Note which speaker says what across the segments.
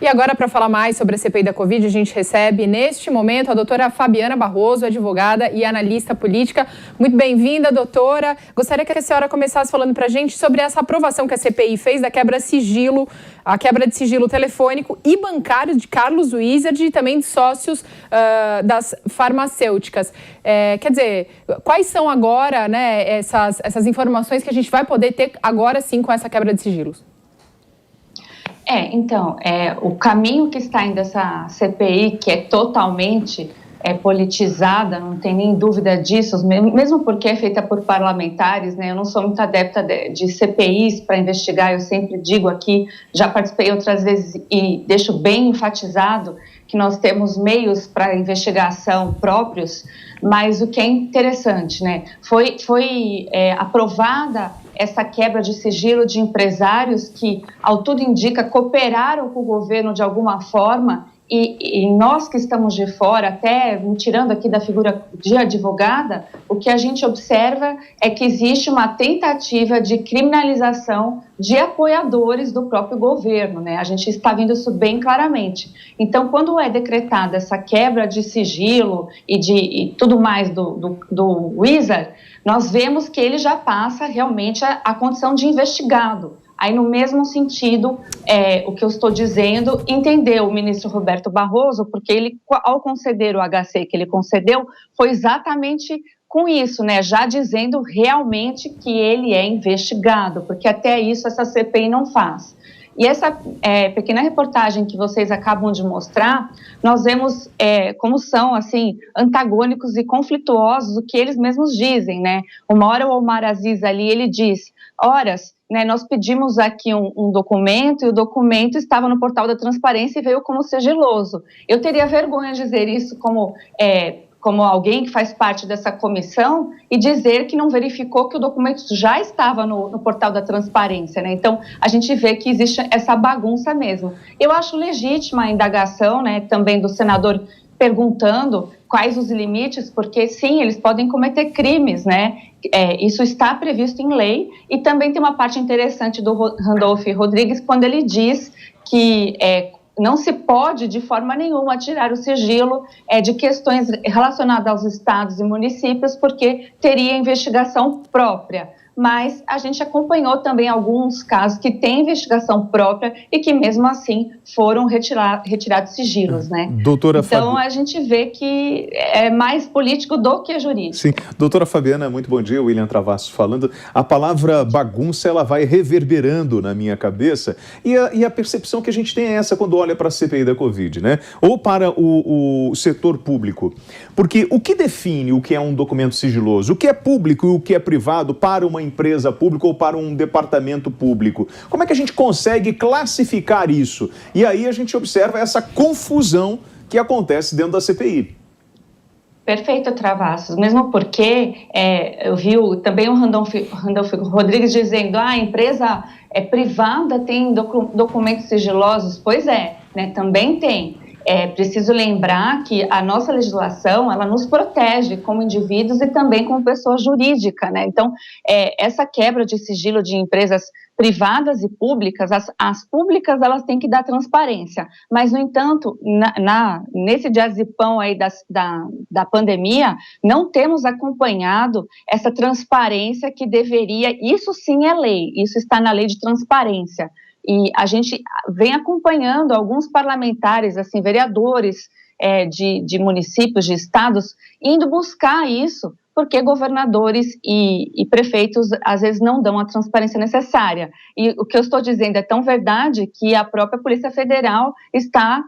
Speaker 1: E agora, para falar mais sobre a CPI da Covid, a gente recebe, neste momento, a doutora Fabiana Barroso, advogada e analista política. Muito bem-vinda, doutora. Gostaria que a senhora começasse falando para a gente sobre essa aprovação que a CPI fez da a quebra de sigilo telefônico e bancário de Carlos Wizard e também de sócios das farmacêuticas. Quer dizer, quais são agora, né, essas informações que a gente vai poder ter agora sim com essa quebra de sigilos?
Speaker 2: O caminho que está indo essa CPI, que é totalmente politizada, não tem nem dúvida disso, mesmo porque é feita por parlamentares, né? Eu não sou muito adepta de CPIs para investigar, eu sempre digo aqui, já participei outras vezes e deixo bem enfatizado que nós temos meios para investigação próprios, mas o que é interessante, né? Foi aprovada essa quebra de sigilo de empresários que, ao tudo indica, cooperaram com o governo de alguma forma e nós que estamos de fora, até me tirando aqui da figura de advogada, o que a gente observa é que existe uma tentativa de criminalização de apoiadores do próprio governo, né? A gente está vendo isso bem claramente. Então, quando é decretada essa quebra de sigilo e tudo mais do Wizard, nós vemos que ele já passa realmente a condição de investigado. Aí, no mesmo sentido, o que eu estou dizendo, entendeu o ministro Roberto Barroso, porque ele, ao conceder o HC que ele concedeu, foi exatamente com isso, né? Já dizendo realmente que ele é investigado, porque até isso essa CPI não faz. E essa pequena reportagem que vocês acabam de mostrar, nós vemos como são, assim, antagônicos e conflituosos o que eles mesmos dizem, né? Uma hora o Omar Aziz ali, ele diz, né, nós pedimos aqui um documento e o documento estava no portal da transparência e veio como sigiloso. Eu teria vergonha de dizer isso como alguém que faz parte dessa comissão e dizer que não verificou que o documento já estava no portal da transparência, né? Então, a gente vê que existe essa bagunça mesmo. Eu acho legítima a indagação, né, também do senador perguntando quais os limites, porque sim, eles podem cometer crimes, né? Isso está previsto em lei e também tem uma parte interessante do Randolph Rodrigues quando ele diz que não se pode, de forma nenhuma, tirar o sigilo de questões relacionadas aos estados e municípios, porque teria investigação própria. Mas a gente acompanhou também alguns casos que têm investigação própria e que, mesmo assim, foram retirados sigilos, né?
Speaker 3: Doutora
Speaker 2: então, a gente vê que é mais político do que jurídico.
Speaker 3: Sim. Doutora Fabiana, muito bom dia. William Travassos falando. A palavra bagunça, ela vai reverberando na minha cabeça e a percepção que a gente tem é essa quando olha para a CPI da Covid, né? Ou para o setor público. Porque o que define o que é um documento sigiloso? O que é público e o que é privado para uma empresa pública ou para um departamento público? Como é que a gente consegue classificar isso? E aí a gente observa essa confusão que acontece dentro da CPI.
Speaker 2: Perfeito, Travassos. Mesmo porque eu vi também o Randolph Rodrigues dizendo a empresa privada tem documentos sigilosos. Pois é, né, também tem. Preciso lembrar que a nossa legislação, ela nos protege como indivíduos e também como pessoa jurídica, né? Então, essa quebra de sigilo de empresas privadas e públicas, as públicas, elas têm que dar transparência, mas, no entanto, nesse diazepão aí da pandemia, não temos acompanhado essa transparência que deveria, isso sim é lei, isso está na lei de transparência. E a gente vem acompanhando alguns parlamentares, assim, vereadores de municípios, de estados, indo buscar isso, porque governadores e prefeitos, às vezes, não dão a transparência necessária. E o que eu estou dizendo é tão verdade que a própria Polícia Federal está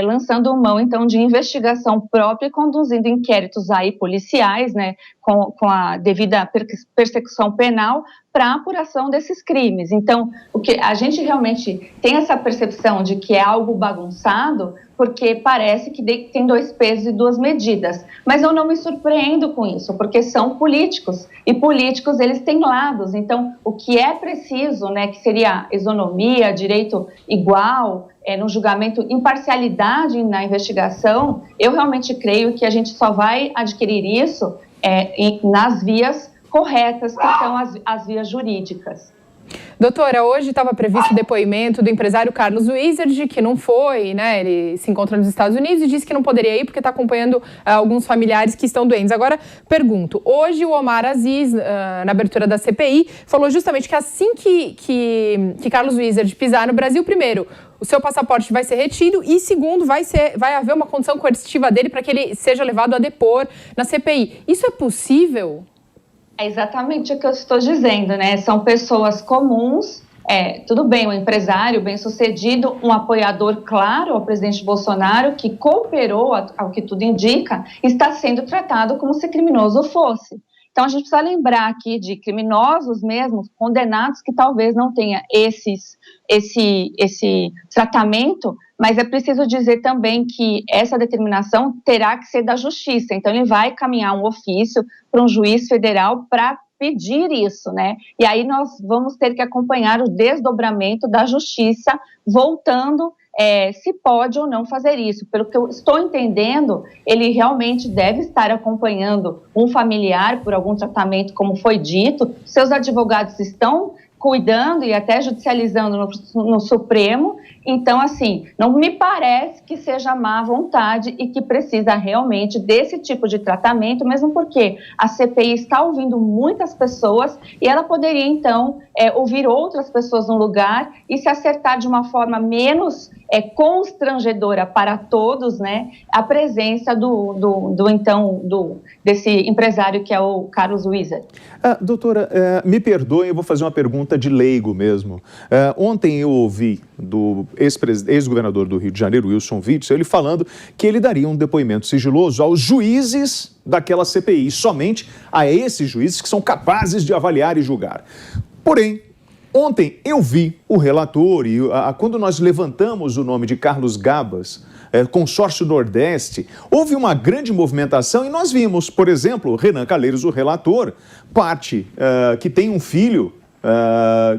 Speaker 2: lançando mão, então, de investigação própria e conduzindo inquéritos aí policiais, né, com a devida persecução penal para a apuração desses crimes. Então, o que a gente realmente tem essa percepção de que é algo bagunçado, porque parece que tem dois pesos e duas medidas. Mas eu não me surpreendo com isso, porque são políticos, e políticos, eles têm lados. Então, o que é preciso, né, que seria isonomia, direito igual, no julgamento, imparcialidade na investigação, eu realmente creio que a gente só vai adquirir isso nas vias corretas, que são as vias jurídicas.
Speaker 1: Doutora, hoje estava previsto o depoimento do empresário Carlos Wizard, que não foi, né? Ele se encontra nos Estados Unidos e disse que não poderia ir porque está acompanhando alguns familiares que estão doentes. Agora, pergunto, hoje o Omar Aziz, na abertura da CPI, falou justamente que assim que Carlos Wizard pisar no Brasil, primeiro, o seu passaporte vai ser retido e, segundo, vai haver uma condição coercitiva dele para que ele seja levado a depor na CPI. Isso é possível?
Speaker 2: É exatamente o que eu estou dizendo, né? São pessoas comuns, tudo bem, um empresário bem-sucedido, um apoiador claro ao presidente Bolsonaro, que cooperou, ao que tudo indica, está sendo tratado como se criminoso fosse. Então, a gente precisa lembrar aqui de criminosos mesmo, condenados, que talvez não tenha esse tratamento, mas é preciso dizer também que essa determinação terá que ser da justiça. Então, ele vai caminhar um ofício para um juiz federal para pedir isso, né? E aí nós vamos ter que acompanhar o desdobramento da justiça, voltando se pode ou não fazer isso. Pelo que eu estou entendendo, ele realmente deve estar acompanhando um familiar por algum tratamento, como foi dito. Seus advogados estão cuidando e até judicializando no Supremo. Então, assim, não me parece que seja má vontade e que precisa realmente desse tipo de tratamento, mesmo porque a CPI está ouvindo muitas pessoas e ela poderia, então, ouvir outras pessoas no lugar e se acertar de uma forma menos constrangedora para todos, né, a presença desse empresário que é o Carlos Wizard.
Speaker 3: Doutora, me perdoe, eu vou fazer uma pergunta de leigo mesmo. Ontem eu ouvi do ex-governador do Rio de Janeiro, Wilson Witzel, ele falando que ele daria um depoimento sigiloso aos juízes daquela CPI, somente a esses juízes que são capazes de avaliar e julgar. Porém, ontem eu vi o relator e quando nós levantamos o nome de Carlos Gabas, consórcio Nordeste, houve uma grande movimentação e nós vimos, por exemplo, Renan Calheiros, o relator, que tem um filho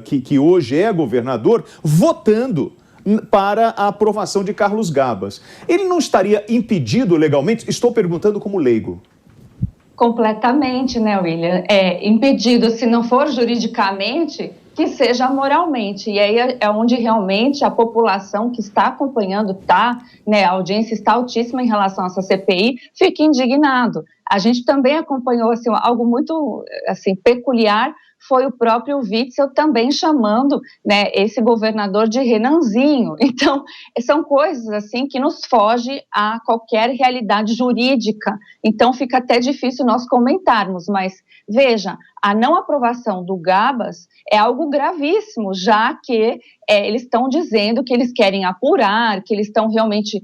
Speaker 3: que hoje é governador, votando para a aprovação de Carlos Gabas. Ele não estaria impedido legalmente? Estou perguntando como leigo.
Speaker 2: Completamente, né, William? Impedido, se não for juridicamente, que seja moralmente. E aí é onde realmente a população que está acompanhando, a audiência está altíssima em relação a essa CPI, fica indignado. A gente também acompanhou algo muito peculiar, foi o próprio Witzel também chamando, né, esse governador de Renanzinho. Então, são coisas assim que nos fogem a qualquer realidade jurídica. Então, fica até difícil nós comentarmos, mas veja, a não aprovação do Gabas é algo gravíssimo, já que eles estão dizendo que eles querem apurar, que eles estão realmente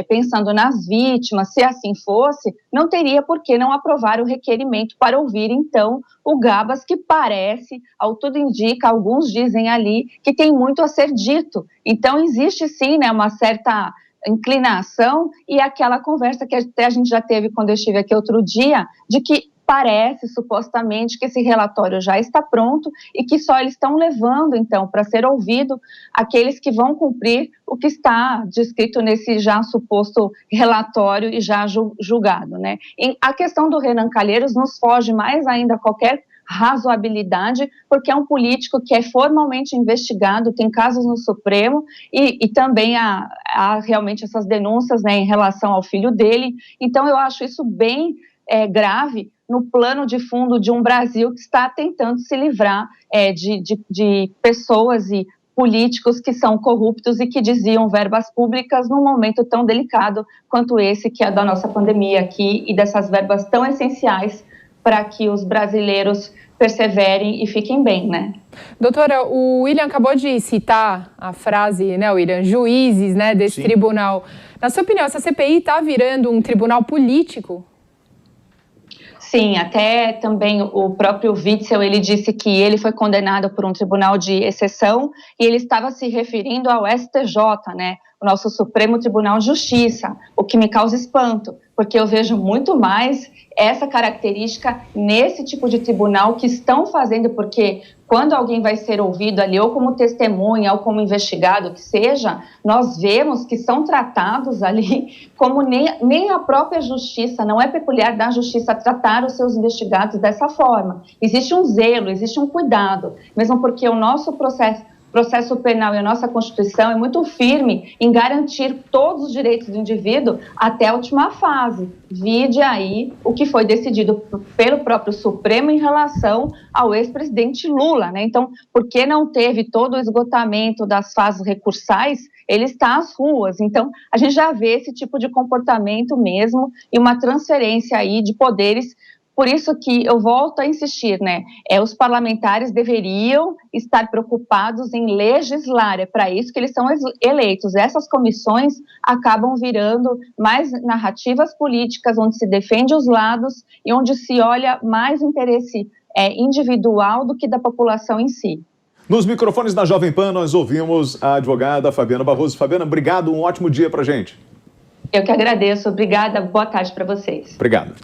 Speaker 2: pensando nas vítimas. Se assim fosse, não teria por que não aprovar o requerimento para ouvir, então, o Gabas, que parece, ao tudo indica, alguns dizem ali, que tem muito a ser dito. Então, existe sim, né, uma certa inclinação e aquela conversa que até a gente já teve quando eu estive aqui outro dia, de que parece, supostamente, que esse relatório já está pronto e que só eles estão levando, então, para ser ouvido aqueles que vão cumprir o que está descrito nesse já suposto relatório e já julgado, né? E a questão do Renan Calheiros nos foge mais ainda a qualquer razoabilidade, porque é um político que é formalmente investigado, tem casos no Supremo e também há realmente essas denúncias, né, em relação ao filho dele. Então, eu acho isso bem grave no plano de fundo de um Brasil que está tentando se livrar de pessoas e políticos que são corruptos e que desviam verbas públicas num momento tão delicado quanto esse, que é da nossa pandemia aqui, e dessas verbas tão essenciais para que os brasileiros perseverem e fiquem bem, né?
Speaker 1: Doutora, o William acabou de citar a frase, né, William, juízes, né, desse
Speaker 3: Sim.
Speaker 1: tribunal. Na sua opinião, essa CPI está virando um tribunal político?
Speaker 2: Sim, até também o próprio Witzel, ele disse que ele foi condenado por um tribunal de exceção e ele estava se referindo ao STJ, né, o nosso Supremo Tribunal de Justiça, o que me causa espanto, porque eu vejo muito mais essa característica nesse tipo de tribunal que estão fazendo, porque quando alguém vai ser ouvido ali, ou como testemunha, ou como investigado, que seja, nós vemos que são tratados ali como nem a própria justiça, não é peculiar da justiça tratar os seus investigados dessa forma. Existe um zelo, existe um cuidado, mesmo porque o nosso processo penal e a nossa Constituição é muito firme em garantir todos os direitos do indivíduo até a última fase. Vide aí o que foi decidido pelo próprio Supremo em relação ao ex-presidente Lula, né? Então, porque não teve todo o esgotamento das fases recursais, ele está às ruas. Então, a gente já vê esse tipo de comportamento mesmo e uma transferência aí de poderes. Por isso que eu volto a insistir, né? Os parlamentares deveriam estar preocupados em legislar, é para isso que eles são eleitos. Essas comissões acabam virando mais narrativas políticas, onde se defende os lados e onde se olha mais interesse individual do que da população em si.
Speaker 3: Nos microfones da Jovem Pan, nós ouvimos a advogada Fabiana Barroso. Fabiana, obrigado, um ótimo dia para a gente.
Speaker 2: Eu que agradeço, obrigada, boa tarde para vocês.
Speaker 3: Obrigado.